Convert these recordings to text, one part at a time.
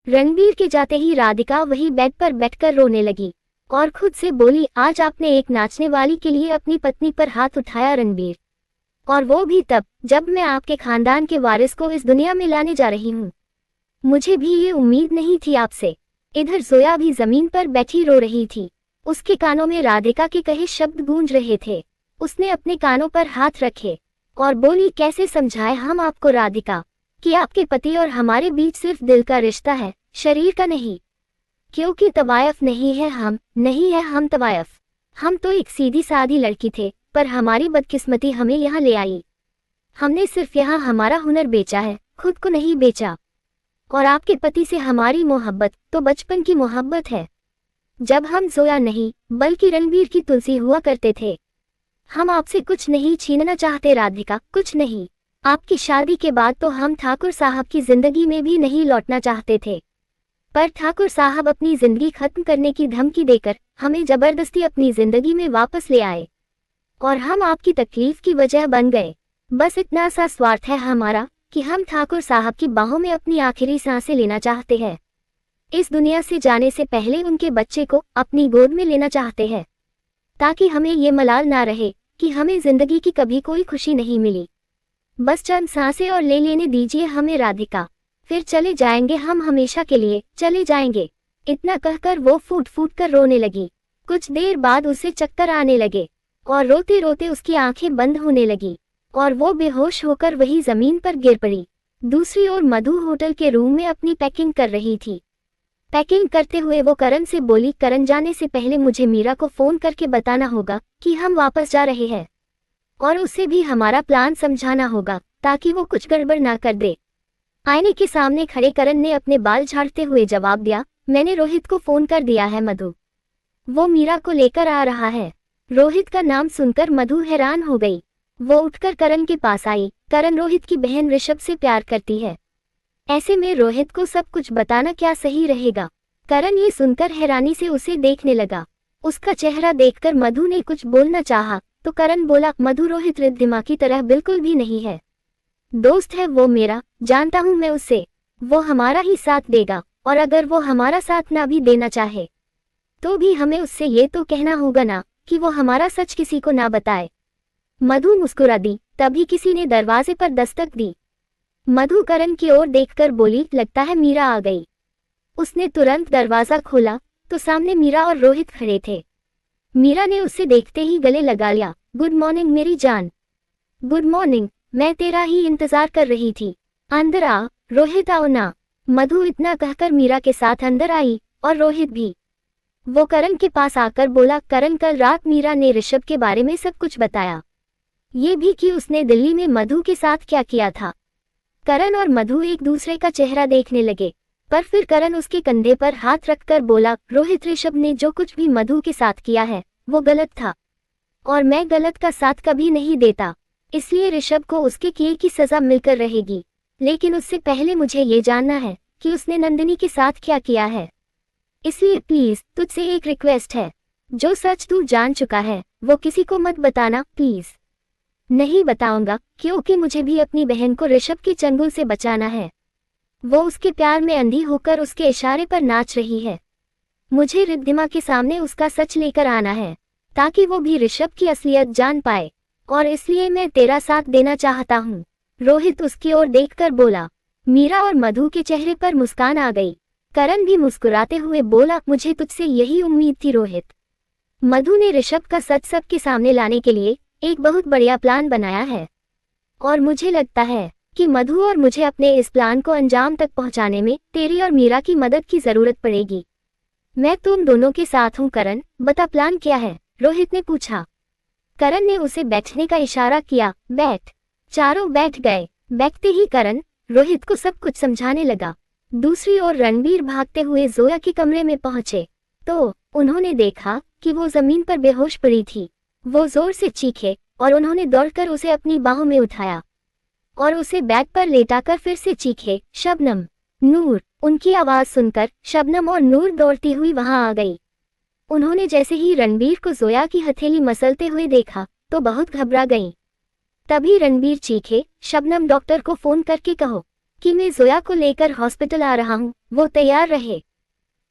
रणबीर के जाते ही राधिका वही बेड पर बैठकर रोने लगी और खुद से बोली, आज आपने एक नाचने वाली के लिए अपनी पत्नी पर हाथ उठाया रणबीर, और वो भी तब जब मैं आपके खानदान के वारिस को इस दुनिया में लाने जा रही हूँ। मुझे भी ये उम्मीद नहीं थी आपसे। इधर जोया भी जमीन पर बैठी रो रही थी। उसके कानों में राधिका के कहे शब्द गूंज रहे थे। उसने अपने कानों पर हाथ रखे और बोली, कैसे समझाए हम आपको राधिका कि आपके पति और हमारे बीच सिर्फ दिल का रिश्ता है, शरीर का नहीं। क्योंकि तवायफ नहीं है हम तवायफ। हम तो एक सीधी सादी लड़की थे, पर हमारी बदकिस्मती हमें यहाँ ले आई। हमने सिर्फ यहाँ हमारा हुनर बेचा है, खुद को नहीं बेचा। और आपके पति से हमारी मोहब्बत तो बचपन की मोहब्बत है, जब हम जोया नहीं बल्कि रणबीर की तुलसी हुआ करते थे। हम आपसे कुछ नहीं छीनना चाहते राधिका, कुछ नहीं। आपकी शादी के बाद तो हम ठाकुर साहब की जिंदगी में भी नहीं लौटना चाहते थे, पर ठाकुर साहब अपनी जिंदगी खत्म करने की धमकी देकर हमें जबरदस्ती अपनी जिंदगी में वापस ले आए और हम आपकी तकलीफ की वजह बन गए। बस इतना सा स्वार्थ है हमारा कि हम ठाकुर साहब की बाहों में अपनी आखिरी सांसें लेना चाहते हैं। इस दुनिया से जाने से पहले उनके बच्चे को अपनी गोद में लेना चाहते हैं, ताकि हमें ये मलाल ना रहे कि हमें जिंदगी की कभी कोई खुशी नहीं मिली। बस चंद सांसें और ले लेने दीजिए हमें राधिका, फिर चले जाएंगे हम, हमेशा के लिए चले जाएंगे। इतना कहकर वो फूट फूट कर रोने लगी। कुछ देर बाद उसे चक्कर आने लगे और रोते रोते उसकी आंखें बंद होने लगी और वो बेहोश होकर वही जमीन पर गिर पड़ी। दूसरी ओर मधु होटल के रूम में अपनी पैकिंग कर रही थी। पैकिंग करते हुए वो करण से बोली, करण जाने से पहले मुझे मीरा को फोन करके बताना होगा कि हम वापस जा रहे हैं, और उसे भी हमारा प्लान समझाना होगा ताकि वो कुछ गड़बड़ ना कर दे। आईने के सामने खड़े करण ने अपने बाल झाड़ते हुए जवाब दिया, मैंने रोहित को फोन कर दिया है मधु, वो मीरा को लेकर आ रहा है। रोहित का नाम सुनकर मधु हैरान हो गई। वो उठकर करण के पास आई। करण रोहित की बहन ऋषभ से प्यार करती है, ऐसे में रोहित को सब कुछ बताना क्या सही रहेगा। करण ये सुनकर हैरानी से उसे देखने लगा। उसका चेहरा देखकर मधु ने कुछ बोलना चाहा तो करण बोला, मधु रोहित रिद्धिमा की तरह बिल्कुल भी नहीं है, दोस्त है वो मेरा, जानता हूं मैं उसे, वो हमारा ही साथ देगा, और अगर वो हमारा साथ ना भी देना चाहे तो भी हमें उससे ये तो कहना होगा ना कि वो हमारा सच किसी को ना बताए। मधु मुस्कुरा दी। तभी किसी ने दरवाजे पर दस्तक दी। मधु करण की ओर देखकर बोली, लगता है मीरा आ गई। उसने तुरंत दरवाजा खोला तो सामने मीरा और रोहित खड़े थे। मीरा ने उसे देखते ही गले लगा लिया। गुड मॉर्निंग मेरी जान। गुड मॉर्निंग, मैं तेरा ही इंतजार कर रही थी। अंदर आ रोहित, आओ ना। मधु इतना कहकर मीरा के साथ अंदर आई और रोहित भी। वो करण के पास आकर बोला, करण कल रात मीरा ने ऋषभ के बारे में सब कुछ बताया, ये भी कि उसने दिल्ली में मधु के साथ क्या किया था। करण और मधु एक दूसरे का चेहरा देखने लगे, पर फिर करण उसके कंधे पर हाथ रखकर बोला, रोहित ऋषभ ने जो कुछ भी मधु के साथ किया है वो गलत था, और मैं गलत का साथ कभी नहीं देता, इसलिए ऋषभ को उसके किए की सजा मिलकर रहेगी। लेकिन उससे पहले मुझे ये जानना है कि उसने नंदिनी के साथ क्या किया है। इसलिए प्लीज तुझसे एक रिक्वेस्ट है, जो सच तू जान चुका है वो किसी को मत बताना प्लीज। नहीं बताऊंगा, क्योंकि मुझे भी अपनी बहन को ऋषभ के चंगुल से बचाना है। वो उसके प्यार में अंधी होकर उसके इशारे पर नाच रही है। मुझे रिद्धिमा के सामने उसका सच लेकर आना है ताकि वो भी ऋषभ की असलियत जान पाए, और इसलिए मैं तेरा साथ देना चाहता हूँ। रोहित उसकी ओर देखकर बोला। मीरा और मधु के चेहरे पर मुस्कान आ गई। करण भी मुस्कुराते हुए बोला, मुझे तुझसे यही उम्मीद थी रोहित। मधु ने ऋषभ का सच सबके सामने लाने के लिए एक बहुत बढ़िया प्लान बनाया है, और मुझे लगता है कि मधु और मुझे अपने इस प्लान को अंजाम तक पहुंचाने में तेरी और मीरा की मदद की जरूरत पड़ेगी। मैं तुम दोनों के साथ हूं करण, बता प्लान क्या है, रोहित ने पूछा। करण ने उसे बैठने का इशारा किया। बैठ। चारों बैठ गए। बैठते ही करण रोहित को सब कुछ समझाने लगा। दूसरी ओर रणबीर भागते हुए जोया के कमरे में पहुंचे तो उन्होंने देखा कि वो जमीन पर बेहोश पड़ी थी। वो जोर से चीखे और उन्होंने दौड़कर उसे अपनी बाहों में उठाया और उसे बेड पर लेटाकर फिर से चीखे, शबनम, नूर। उनकी आवाज सुनकर शबनम और नूर दौड़ती हुई वहां आ गई। उन्होंने जैसे ही रणबीर को जोया की हथेली मसलते हुए देखा तो बहुत घबरा गईं। तभी रणबीर चीखे, शबनम डॉक्टर को फोन करके कहो। कि मैं जोया को लेकर हॉस्पिटल आ रहा हूँ, वो तैयार रहे।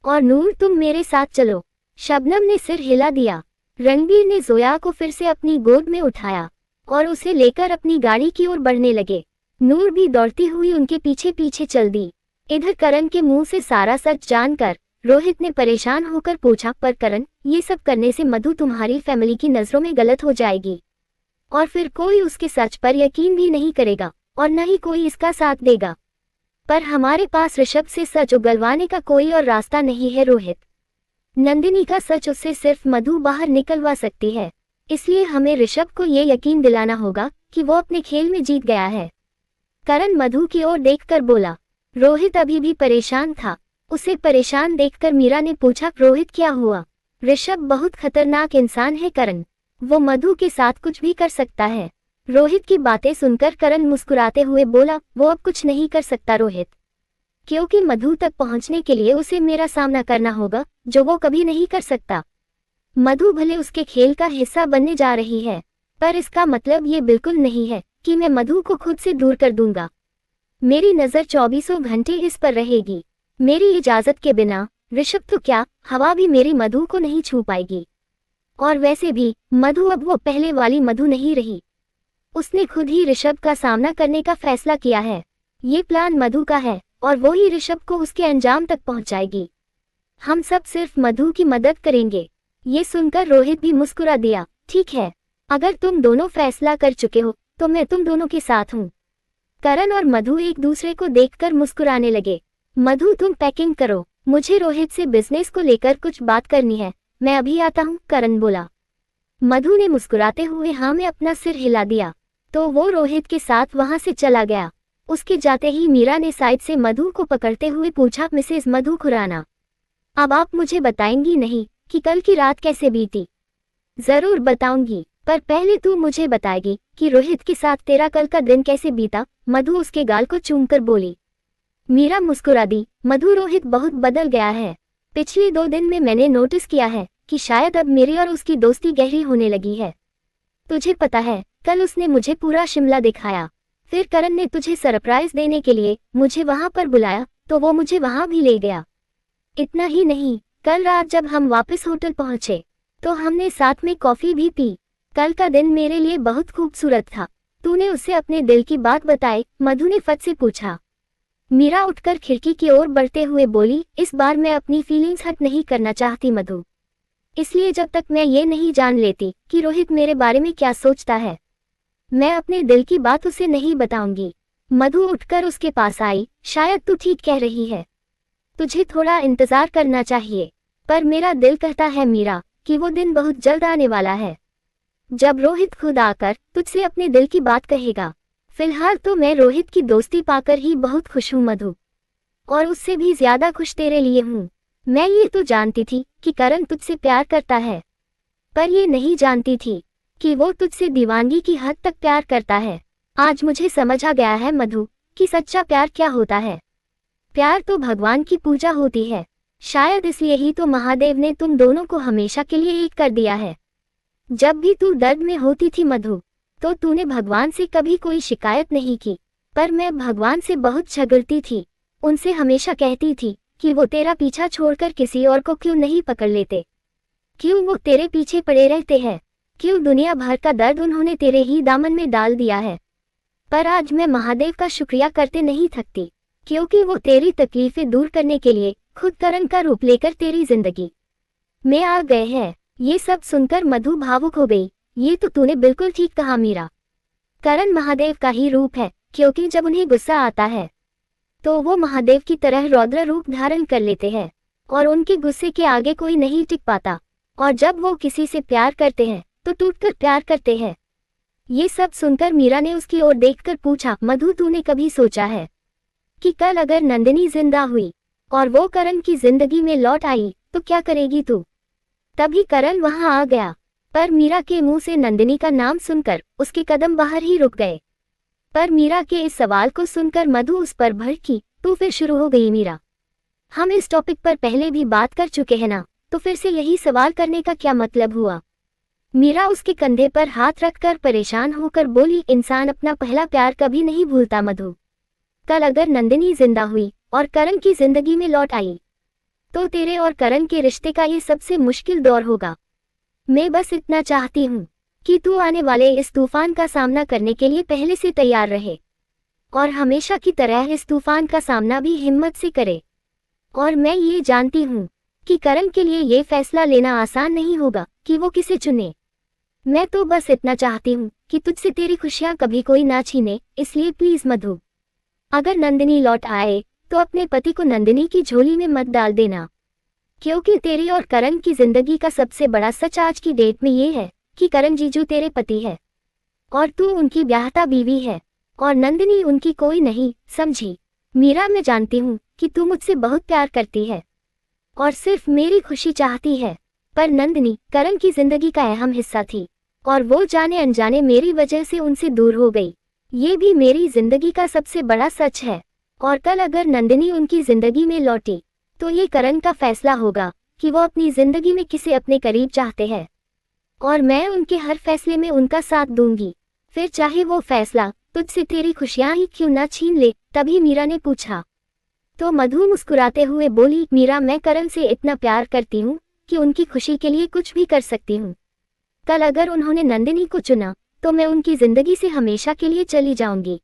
और नूर तुम मेरे साथ चलो। शबनम ने सिर हिला दिया। रणबीर ने जोया को फिर से अपनी गोद में उठाया और उसे लेकर अपनी गाड़ी की ओर बढ़ने लगे। नूर भी दौड़ती हुई उनके पीछे पीछे चल दी। इधर करण के मुंह से सारा सच जानकर रोहित ने परेशान होकर पूछा, पर करण, ये सब करने से मधु तुम्हारी फैमिली की नजरों में गलत हो जाएगी और फिर कोई उसके सच पर यकीन भी नहीं करेगा और न ही कोई इसका साथ देगा। पर हमारे पास ऋषभ से सच उगलवाने का कोई और रास्ता नहीं है रोहित। नंदिनी का सच उससे सिर्फ मधु बाहर निकलवा सकती है, इसलिए हमें ऋषभ को ये यकीन दिलाना होगा कि वो अपने खेल में जीत गया है। करण मधु की ओर देखकर बोला। रोहित अभी भी परेशान था। उसे परेशान देखकर मीरा ने पूछा, रोहित क्या हुआ? ऋषभ बहुत खतरनाक इंसान है करण, वो मधु के साथ कुछ भी कर सकता है। रोहित की बातें सुनकर करण मुस्कुराते हुए बोला, वो अब कुछ नहीं कर सकता रोहित, क्योंकि मधु तक पहुंचने के लिए उसे मेरा सामना करना होगा, जो वो कभी नहीं कर सकता। मधु भले उसके खेल का हिस्सा बनने जा रही है, पर इसका मतलब ये बिल्कुल नहीं है कि मैं मधु को खुद से दूर कर दूंगा। मेरी नज़र 24 घंटे इस पर रहेगी। मेरी इजाजत के बिना ऋषभ तो क्या, हवा भी मेरी मधु को नहीं छू पाएगी। और वैसे भी मधु अब वो पहले वाली मधु नहीं रही। उसने खुद ही ऋषभ का सामना करने का फैसला किया है। ये प्लान मधु का है और वो ही ऋषभ को उसके अंजाम तक पहुंचाएगी। हम सब सिर्फ मधु की मदद करेंगे। ये सुनकर रोहित भी मुस्कुरा दिया। ठीक है, अगर तुम दोनों फैसला कर चुके हो तो मैं तुम दोनों के साथ हूँ। करण और मधु एक दूसरे को देखकर मुस्कुराने लगे। मधु तुम पैकिंग करो, मुझे रोहित से बिजनेस को लेकर कुछ बात करनी है, मैं अभी आता हूँ, करण बोला। मधु ने मुस्कुराते हुए हाँ में अपना सिर हिला दिया तो वो रोहित के साथ वहां से चला गया। उसके जाते ही मीरा ने साइड से मधु को पकड़ते हुए पूछा, मिसेस मधु खुराना, अब आप मुझे बताएंगी नहीं कि कल की रात कैसे बीती? जरूर बताऊंगी, पर पहले तू मुझे बताएगी कि रोहित के साथ तेरा कल का दिन कैसे बीता? मधु उसके गाल को चूमकर बोली। मीरा मुस्कुरा दी। मधु, रोहित बहुत बदल गया है। पिछले 2 दिन में मैंने नोटिस किया है कि शायद अब मेरी और उसकी दोस्ती गहरी होने लगी है। तुझे पता है, कल उसने मुझे पूरा शिमला दिखाया। फिर करण ने तुझे सरप्राइज देने के लिए मुझे वहां पर बुलाया तो वो मुझे वहां भी ले गया। इतना ही नहीं, कल रात जब हम वापस होटल पहुंचे तो हमने साथ में कॉफी भी पी। कल का दिन मेरे लिए बहुत खूबसूरत था। तूने उससे अपने दिल की बात बताई? मधु ने फट से पूछा। मीरा उठकर खिड़की की ओर बढ़ते हुए बोली, इस बार मैं अपनी फीलिंग्स हर्ट नहीं करना चाहती मधु, इसलिए जब तक मैं ये नहीं जान लेती कि रोहित मेरे बारे में क्या सोचता है, मैं अपने दिल की बात उसे नहीं बताऊंगी। मधु उठकर उसके पास आई। शायद तू ठीक कह रही है, तुझे थोड़ा इंतजार करना चाहिए, पर मेरा दिल कहता है मीरा कि वो दिन बहुत जल्द आने वाला है जब रोहित खुद आकर तुझसे अपने दिल की बात कहेगा। फिलहाल तो मैं रोहित की दोस्ती पाकर ही बहुत खुश हूँ मधु, और उससे भी ज्यादा खुश तेरे लिए हूँ। मैं ये तो जानती थी कि करण तुझसे प्यार करता है, पर ये नहीं जानती थी कि वो तुझसे दीवानगी की हद तक प्यार करता है। आज मुझे समझ आ गया है मधु कि सच्चा प्यार क्या होता है। प्यार तो भगवान की पूजा होती है। शायद इसलिए ही तो महादेव ने तुम दोनों को हमेशा के लिए एक कर दिया है। जब भी तू दर्द में होती थी मधु, तो तूने भगवान से कभी कोई शिकायत नहीं की, पर मैं भगवान से बहुत झगड़ती थी। उनसे हमेशा कहती थी कि वो तेरा पीछा छोड़कर किसी और को क्यों नहीं पकड़ लेते, क्यों वो तेरे पीछे पड़े रहते हैं, क्यों दुनिया भर का दर्द उन्होंने तेरे ही दामन में डाल दिया है। पर आज मैं महादेव का शुक्रिया करते नहीं थकती, क्योंकि वो तेरी तकलीफें दूर करने के लिए खुद करण का रूप लेकर तेरी जिंदगी में आ गए हैं। ये सब सुनकर मधु भावुक हो गई। ये तो तूने बिल्कुल ठीक कहा मीरा। करण महादेव का ही रूप है, क्योंकि जब उन्हें गुस्सा आता है तो वो महादेव की तरह रौद्र रूप धारण कर लेते हैं और उनके गुस्से के आगे कोई नहीं टिक पाता। और जब वो किसी से प्यार करते हैं तो टूटकर प्यार करते हैं। ये सब सुनकर मीरा ने उसकी ओर देखकर पूछा, मधु तूने कभी सोचा है कि कल अगर नंदिनी जिंदा हुई और वो करण की जिंदगी में लौट आई तो क्या करेगी तू? तभी करण वहां आ गया, पर मीरा के मुंह से नंदिनी का नाम सुनकर उसके कदम बाहर ही रुक गए। पर मीरा के इस सवाल को सुनकर मधु उस पर भड़की तो फिर शुरू हो गई। मीरा, हम इस टॉपिक पर पहले भी बात कर चुके हैं ना, तो फिर से यही सवाल करने का क्या मतलब हुआ? मीरा उसके कंधे पर हाथ रखकर परेशान होकर बोली, इंसान अपना पहला प्यार कभी नहीं भूलता मधु। कल अगर नंदिनी जिंदा हुई और करण की जिंदगी में लौट आई तो तेरे और करण के रिश्ते का ये सबसे मुश्किल दौर होगा। मैं बस इतना चाहती हूँ कि तू आने वाले इस तूफान का सामना करने के लिए पहले से तैयार रहे और हमेशा की तरह इस तूफान का सामना भी हिम्मत से करे। और मैं ये जानती हूँ कि करण के लिए ये फैसला लेना आसान नहीं होगा कि वो किसे चुने। मैं तो बस इतना चाहती हूँ कि तुझसे तेरी खुशियाँ कभी कोई ना छीने, इसलिए प्लीज मधु, अगर नंदिनी लौट आए तो अपने पति को नंदिनी की झोली में मत डाल देना, क्योंकि तेरी और करण की जिंदगी का सबसे बड़ा सच आज की डेट में ये है कि करण जीजू तेरे पति है और तू उनकी ब्याहता बीवी है और नंदिनी उनकी कोई नहीं, समझी? मीरा, मैं जानती हूँ कि तू मुझसे बहुत प्यार करती है और सिर्फ मेरी खुशी चाहती है, पर नंदिनी करण की जिंदगी का अहम हिस्सा थी और वो जाने अनजाने मेरी वजह से उनसे दूर हो गई। ये भी मेरी जिंदगी का सबसे बड़ा सच है और कल अगर नंदिनी उनकी जिंदगी में लौटी तो ये करण का फैसला होगा कि वो अपनी जिंदगी में किसे अपने करीब चाहते हैं और मैं उनके हर फैसले में उनका साथ दूंगी, फिर चाहे वो फैसला तुझसे तेरी खुशियां ही क्यों ना छीन ले। तभी मीरा ने पूछा तो मधु मुस्कुराते हुए बोली, मीरा, मैं करण से इतना प्यार करती हूँ कि उनकी खुशी के लिए कुछ भी कर सकती हूँ। कल अगर उन्होंने नंदिनी को चुना तो मैं उनकी जिंदगी से हमेशा के लिए चली जाऊंगी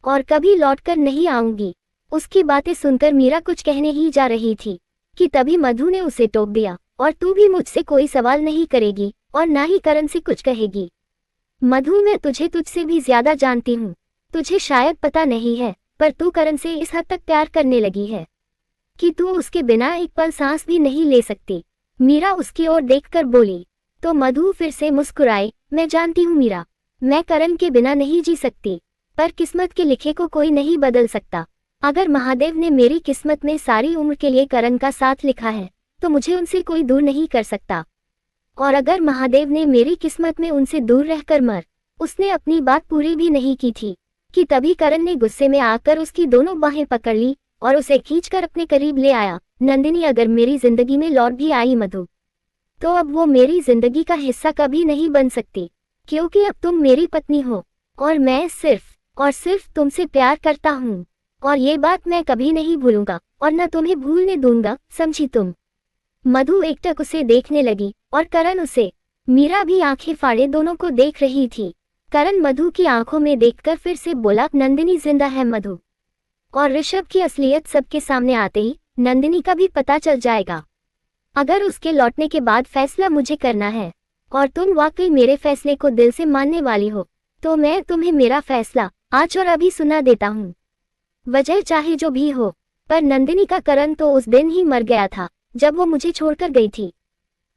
और कभी लौटकर नहीं आऊंगी। उसकी बातें सुनकर मीरा कुछ कहने ही जा रही थी कि तभी मधु ने उसे टोक दिया, और तू भी मुझसे कोई सवाल नहीं करेगी और ना ही करण से कुछ कहेगी। मधु, मैं तुझे तुझसे भी ज्यादा जानती हूँ। तुझे शायद पता नहीं है, पर तू करण से इस हद तक प्यार करने लगी है कि तू उसके बिना एक पल सांस भी नहीं ले सकती। मीरा उसकी ओर देखकर बोली। तो मधु फिर से मुस्कुराए, मैं जानती हूँ मीरा, मैं करण के बिना नहीं जी सकती, पर किस्मत के लिखे को कोई नहीं बदल सकता। अगर महादेव ने मेरी किस्मत में सारी उम्र के लिए करण का साथ लिखा है तो मुझे उनसे कोई दूर नहीं कर सकता, और अगर महादेव ने मेरी किस्मत में उनसे दूर रहकर मर, उसने अपनी बात पूरी भी नहीं की थी कि तभी करण ने गुस्से में आकर उसकी दोनों बाहें पकड़ ली और उसे खींचकर अपने करीब ले आया। नंदिनी अगर मेरी जिंदगी में लौट भी आई मधु, तो अब वो मेरी जिंदगी का हिस्सा कभी नहीं बन सकती, क्योंकि अब तुम मेरी पत्नी हो और मैं सिर्फ और सिर्फ तुमसे प्यार करता हूँ, और ये बात मैं कभी नहीं भूलूंगा और न तुम्हें भूलने दूंगा, समझी तुम? मधु एकटक उसे देखने लगी और करण उसे। मीरा भी आंखें फाड़े दोनों को देख रही थी। करण मधु की आंखों में देखकर फिर से बोला, नंदिनी जिंदा है मधु, और ऋषभ की असलियत सबके सामने आते ही नंदिनी का भी पता चल जाएगा। अगर उसके लौटने के बाद फैसला मुझे करना है और तुम वाकई मेरे फैसले को दिल से मानने वाली हो, तो मैं तुम्हें मेरा फैसला आज और अभी सुना देता हूँ। वजह चाहे जो भी हो, पर नंदिनी का करण तो उस दिन ही मर गया था जब वो मुझे छोड़कर गई थी,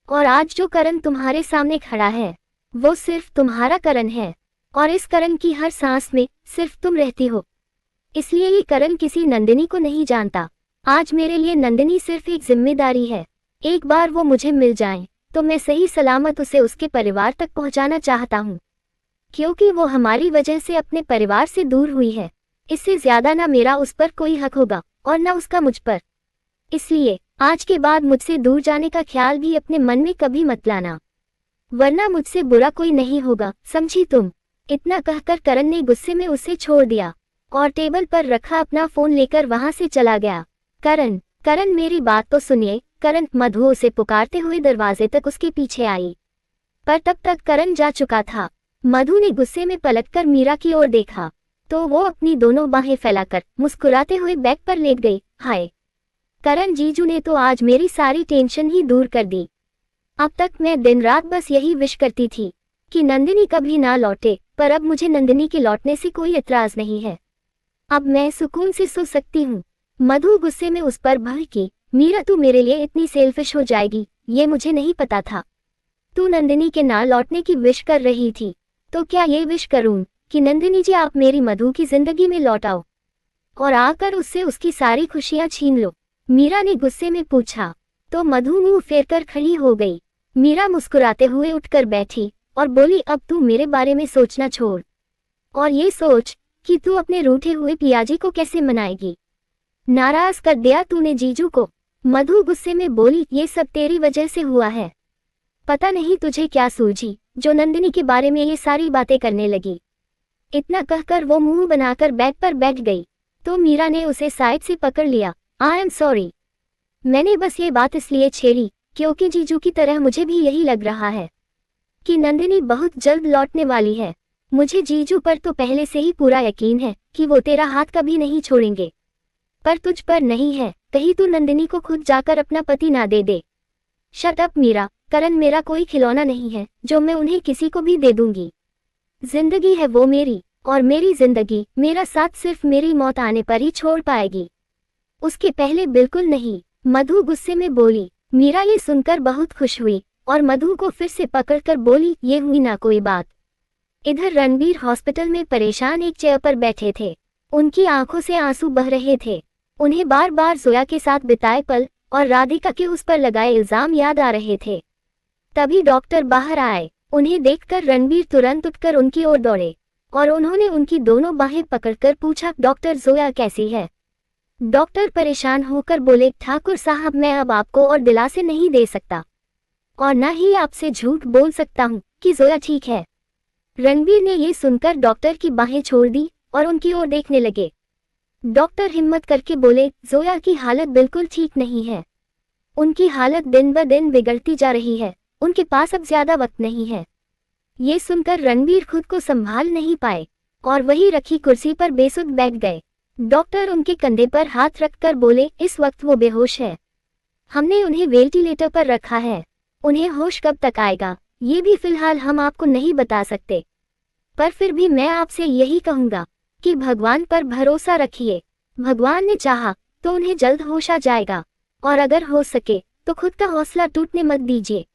और आज जो करण तुम्हारे सामने खड़ा है वो सिर्फ तुम्हारा करण है, और इस करण की हर सांस में सिर्फ तुम रहती हो। इसलिए ये करण किसी नंदिनी को नहीं जानता। आज मेरे लिए नंदिनी सिर्फ एक जिम्मेदारी है। एक बार वो मुझे मिल जाए तो मैं सही सलामत उसे उसके परिवार तक पहुंचाना चाहता हूँ, क्योंकि वो हमारी वजह से अपने परिवार से दूर हुई है। इससे ज्यादा ना मेरा उस पर कोई हक होगा और ना उसका मुझ पर। इसलिए आज के बाद मुझसे दूर जाने का ख्याल भी अपने मन में कभी मत लाना, वरना मुझसे बुरा कोई नहीं होगा, समझी तुम? इतना कहकर करण ने गुस्से में उसे छोड़ दिया और टेबल पर रखा अपना फोन लेकर वहां से चला गया। करण, करण मेरी बात तो सुनिए। करण, मधु उसे पुकारते हुए दरवाजे तक उसके पीछे आई, पर तब तक करण जा चुका था। मधु ने गुस्से में पलटकर मीरा की ओर देखा तो वो अपनी दोनों बाहें फैलाकर मुस्कुराते हुए बेड पर लेट गई। हाय, करण जीजू ने तो आज मेरी सारी टेंशन ही दूर कर दी। अब तक मैं दिन रात बस यही विश करती थी कि नंदिनी कभी ना लौटे, पर अब मुझे नंदिनी के लौटने से कोई एतराज नहीं है। अब मैं सुकून से सो सकती हूँ। मधु गुस्से में उस पर भड़की। मीरा, तू मेरे लिए इतनी सेल्फिश हो जाएगी ये मुझे नहीं पता था। तू नंदिनी के ना लौटने की विश कर रही थी, तो क्या ये विश करूं कि नंदिनी जी आप मेरी मधु की जिंदगी में लौट आओ और आकर उससे उसकी सारी खुशियां छीन लो? मीरा ने गुस्से में पूछा तो मधु मुंह फेरकर खड़ी हो गई। मीरा मुस्कुराते हुए उठकर बैठी और बोली, अब तू मेरे बारे में सोचना छोड़ और ये सोच कि तू अपने रूठे हुए पियाजी को कैसे मनाएगी। नाराज कर दिया तूने जीजू को। मधु गुस्से में बोली, ये सब तेरी वजह से हुआ है। पता नहीं तुझे क्या सूझी जो नंदिनी के बारे में ये सारी बातें करने लगी। इतना कहकर वो मुंह बनाकर बेड पर बैठ गई। तो मीरा ने उसे साइड से पकड़ लिया। आई एम सॉरी, मैंने बस ये बात इसलिए छेड़ी क्योंकि जीजू की तरह मुझे भी यही लग रहा है कि नंदिनी बहुत जल्द लौटने वाली है। मुझे जीजू पर तो पहले से ही पूरा यकीन है कि वो तेरा हाथ कभी नहीं छोड़ेंगे, पर तुझ पर नहीं है। कहीं तू नंदिनी को खुद जाकर अपना पति ना दे दे। शट अप मीरा, करण मेरा कोई खिलौना नहीं है जो मैं उन्हें किसी को भी दे दूंगी। जिंदगी है वो मेरी, और मेरी जिंदगी मेरा साथ सिर्फ मेरी मौत आने पर ही छोड़ पाएगी, उसके पहले बिल्कुल नहीं। मधु गुस्से में बोली। मीरा ये सुनकर बहुत खुश हुई और मधु को फिर से पकड़कर बोली, ये हुई ना कोई बात। इधर रणबीर हॉस्पिटल में परेशान एक चेयर पर बैठे थे। उनकी आंखों से आंसू बह रहे थे। उन्हें बार बार जोया के साथ बिताए पल और राधिका के उस पर लगाए इल्जाम याद आ रहे थे। तभी डॉक्टर बाहर आए। उन्हें देखकर रणबीर तुरंत उठकर उनकी ओर दौड़े और उन्होंने उनकी दोनों बाहें पकड़कर पूछा, डॉक्टर जोया कैसी है? डॉक्टर परेशान होकर बोले, ठाकुर साहब मैं अब आपको और दिलासे नहीं दे सकता और न ही आपसे झूठ बोल सकता हूँ कि जोया ठीक है। रणबीर ने ये सुनकर डॉक्टर की बाहें छोड़ दी और उनकी ओर देखने लगे। डॉक्टर हिम्मत करके बोले, जोया की हालत बिल्कुल ठीक नहीं है। उनकी हालत दिन ब दिन बिगड़ती जा रही है। उनके पास अब ज्यादा वक्त नहीं है। ये सुनकर रणबीर खुद को संभाल नहीं पाए और वही रखी कुर्सी पर बेसुध बैठ गए। डॉक्टर उनके कंधे पर हाथ रखकर बोले, इस वक्त वो बेहोश है। हमने उन्हें वेंटिलेटर पर रखा है। उन्हें होश कब तक आएगा ये भी फिलहाल हम आपको नहीं बता सकते, पर फिर भी मैं आपसे यही कहूँगा कि भगवान पर भरोसा रखिए। भगवान ने चाहा तो उन्हें जल्द होश आ जाएगा और अगर हो सके तो खुद का हौसला टूटने मत दीजिए।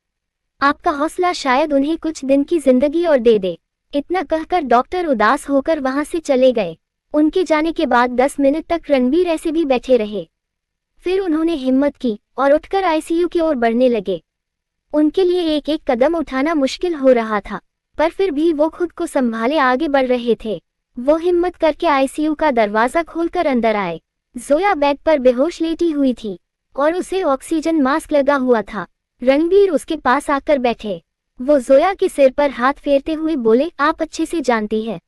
आपका हौसला शायद उन्हें कुछ दिन की जिंदगी और दे दे। इतना कहकर डॉक्टर उदास होकर वहां से चले गए। उनके जाने के बाद 10 मिनट तक रणबीर ऐसे भी बैठे रहे। फिर उन्होंने हिम्मत की और उठकर आईसीयू की ओर बढ़ने लगे। उनके लिए एक एक कदम उठाना मुश्किल हो रहा था, पर फिर भी वो खुद को संभाले आगे बढ़ रहे थे। वो हिम्मत करके आईसीयू का दरवाजा खोलकर अंदर आए। जोया बेड पर बेहोश लेटी हुई थी और उसे ऑक्सीजन मास्क लगा हुआ था। रणबीर उसके पास आकर बैठे। वो जोया के सिर पर हाथ फेरते हुए बोले, आप अच्छे से जानती हैं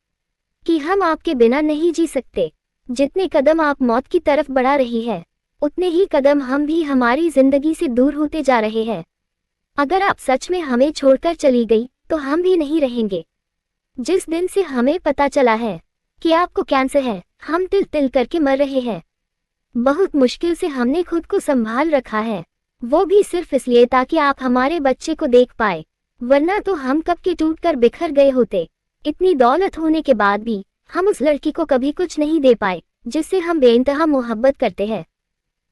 कि हम आपके बिना नहीं जी सकते। जितने कदम आप मौत की तरफ बढ़ा रही है उतने ही कदम हम भी हमारी जिंदगी से दूर होते जा रहे हैं। अगर आप सच में हमें छोड़कर चली गई तो हम भी नहीं रहेंगे। जिस दिन से हमें पता चला है कि आपको कैंसर है हम तिल तिल करके मर रहे हैं। बहुत मुश्किल से हमने खुद को संभाल रखा है, वो भी सिर्फ इसलिए ताकि आप हमारे बच्चे को देख पाए, वरना तो हम कब के टूट कर बिखर गए होते। इतनी दौलत होने के बाद भी हम उस लड़की को कभी कुछ नहीं दे पाए जिससे हम बेइंतहा मोहब्बत करते हैं।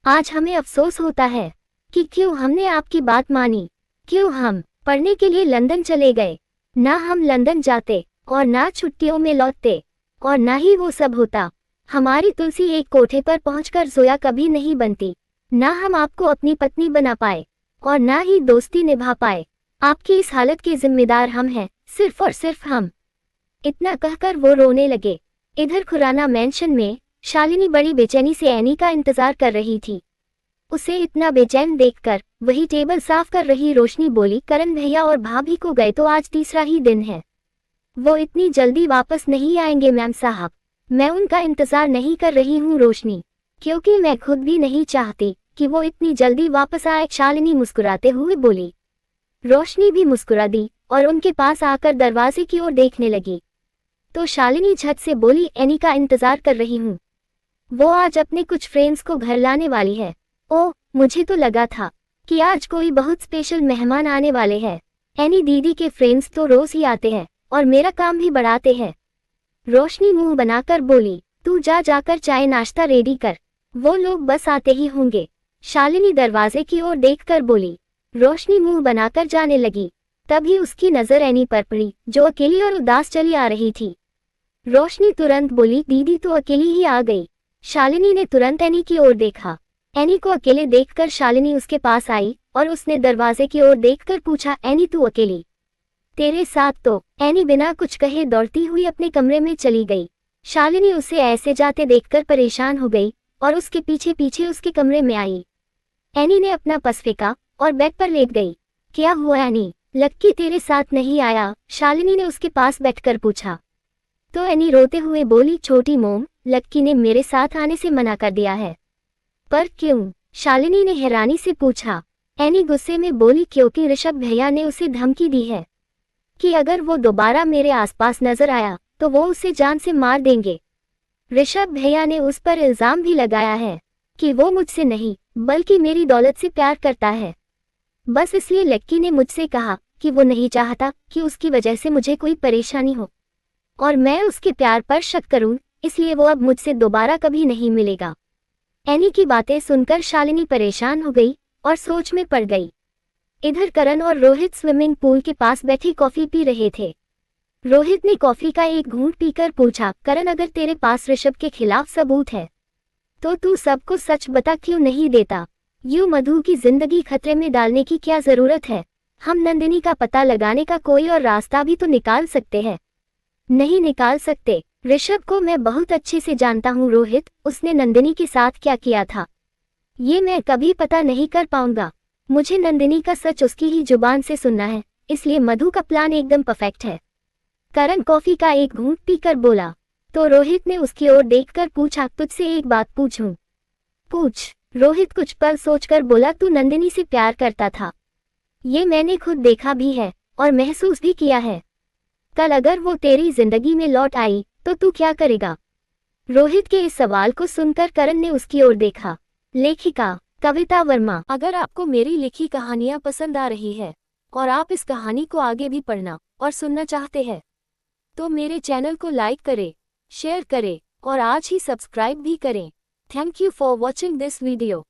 आज हमें अफसोस होता है कि क्यों हमने आपकी बात मानी, क्यों हम पढ़ने के लिए लंदन चले गए। ना हम लंदन जाते और ना छुट्टियों में लौटते और ना ही वो सब होता। हमारी तुलसी एक कोठे पर पहुंचकर जोया कभी नहीं बनती। ना हम आपको अपनी पत्नी बना पाए और ना ही दोस्ती निभा पाए। आपकी इस हालत के जिम्मेदार हम हैं, सिर्फ और सिर्फ हम। इतना कहकर वो रोने लगे। इधर खुराना मैंशन में शालिनी बड़ी बेचैनी से एनी का इंतजार कर रही थी। उसे इतना बेचैन देखकर वही टेबल साफ कर रही रोशनी बोली, करण भैया और भाभी को गए तो आज तीसरा ही दिन है। वो इतनी जल्दी वापस नहीं आएंगे मैम साहब। मैं उनका इंतजार नहीं कर रही हूँ रोशनी, क्योंकि मैं खुद भी नहीं चाहती कि वो इतनी जल्दी वापस आए। शालिनी मुस्कुराते हुए बोली। रोशनी भी मुस्कुरा दी और उनके पास आकर दरवाजे की ओर देखने लगी तो शालिनी झट से बोली, एनी का इंतजार कर रही हूँ। वो आज अपने कुछ फ्रेंड्स को घर लाने वाली है। ओह, मुझे तो लगा था कि आज कोई बहुत स्पेशल मेहमान आने वाले हैं। एनी दीदी के फ्रेंड्स तो रोज ही आते हैं और मेरा काम भी बढ़ाते हैं। रोशनी मुंह बनाकर बोली, तू जाकर चाय नाश्ता रेडी कर, वो लोग बस आते ही होंगे। शालिनी दरवाजे की ओर देखकर बोली। रोशनी मुंह बनाकर जाने लगी। तभी उसकी नजर एनी पर पड़ी जो अकेली और उदास चली आ रही थी। रोशनी तुरंत बोली, दीदी तो अकेली ही आ गई। शालिनी ने तुरंत एनी की ओर देखा। एनी को अकेले देखकर शालिनी उसके पास आई और उसने दरवाजे की ओर देखकर पूछा, एनी तू अकेली? तेरे साथ तो। एनी बिना कुछ कहे दौड़ती हुई अपने कमरे में चली गई। शालिनी उसे ऐसे जाते देखकर परेशान हो गई और उसके पीछे पीछे उसके कमरे में आई। एनी ने अपना पर्स फेंका और बेड पर लेट गई। क्या हुआ एनी, लक्की तेरे साथ नहीं आया? शालिनी ने उसके पास बैठकर पूछा तो एनी रोते हुए बोली, छोटी मोम, लक्की ने मेरे साथ आने से मना कर दिया है। पर क्यों? शालिनी ने हैरानी से पूछा। एनी गुस्से में बोली, क्योंकि ऋषभ भैया ने उसे धमकी दी है कि अगर वो दोबारा मेरे आसपास नजर आया तो वो उसे जान से मार देंगे। ऋषभ भैया ने उस पर इल्जाम भी लगाया है कि वो मुझसे नहीं बल्कि मेरी दौलत से प्यार करता है। बस इसलिए लक्की ने मुझसे कहा कि वो नहीं चाहता कि उसकी वजह से मुझे कोई परेशानी हो और मैं उसके प्यार पर शक करूं, इसलिए वो अब मुझसे दोबारा कभी नहीं मिलेगा। एनी की बातें सुनकर शालिनी परेशान हो गई और सोच में पड़ गई। इधर करण और रोहित स्विमिंग पूल के पास बैठे कॉफी पी रहे थे। रोहित ने कॉफी का एक घूंट पीकर पूछा, करण अगर तेरे पास ऋषभ के खिलाफ सबूत है तो तू सबको सच बता क्यों नहीं देता? यूं मधु की जिंदगी खतरे में डालने की क्या जरूरत है? हम नंदिनी का पता लगाने का कोई और रास्ता भी तो निकाल सकते हैं। नहीं निकाल सकते। ऋषभ को मैं बहुत अच्छे से जानता हूँ रोहित, उसने नंदिनी के साथ क्या किया था ये मैं कभी पता नहीं कर पाऊंगा। मुझे नंदिनी का सच उसकी ही जुबान से सुनना है, इसलिए मधु का प्लान एकदम परफेक्ट है। करण कॉफी का एक घूंट पीकर बोला। तो रोहित ने उसकी ओर देखकर पूछा, तुझसे एक बात पूछूं? पूछ। रोहित कुछ पल सोचकर बोला, तू नंदिनी से प्यार करता था, ये मैंने खुद देखा भी है और महसूस भी किया है। कल अगर वो तेरी जिंदगी में लौट आई तो तू क्या करेगा? रोहित के इस सवाल को सुनकर करण ने उसकी ओर देखा। लेखिका कविता वर्मा। अगर आपको मेरी लिखी कहानियां पसंद आ रही है और आप इस कहानी को आगे भी पढ़ना और सुनना चाहते हैं तो मेरे चैनल को लाइक करें, शेयर करें और आज ही सब्सक्राइब भी करें। Thank you for watching this video.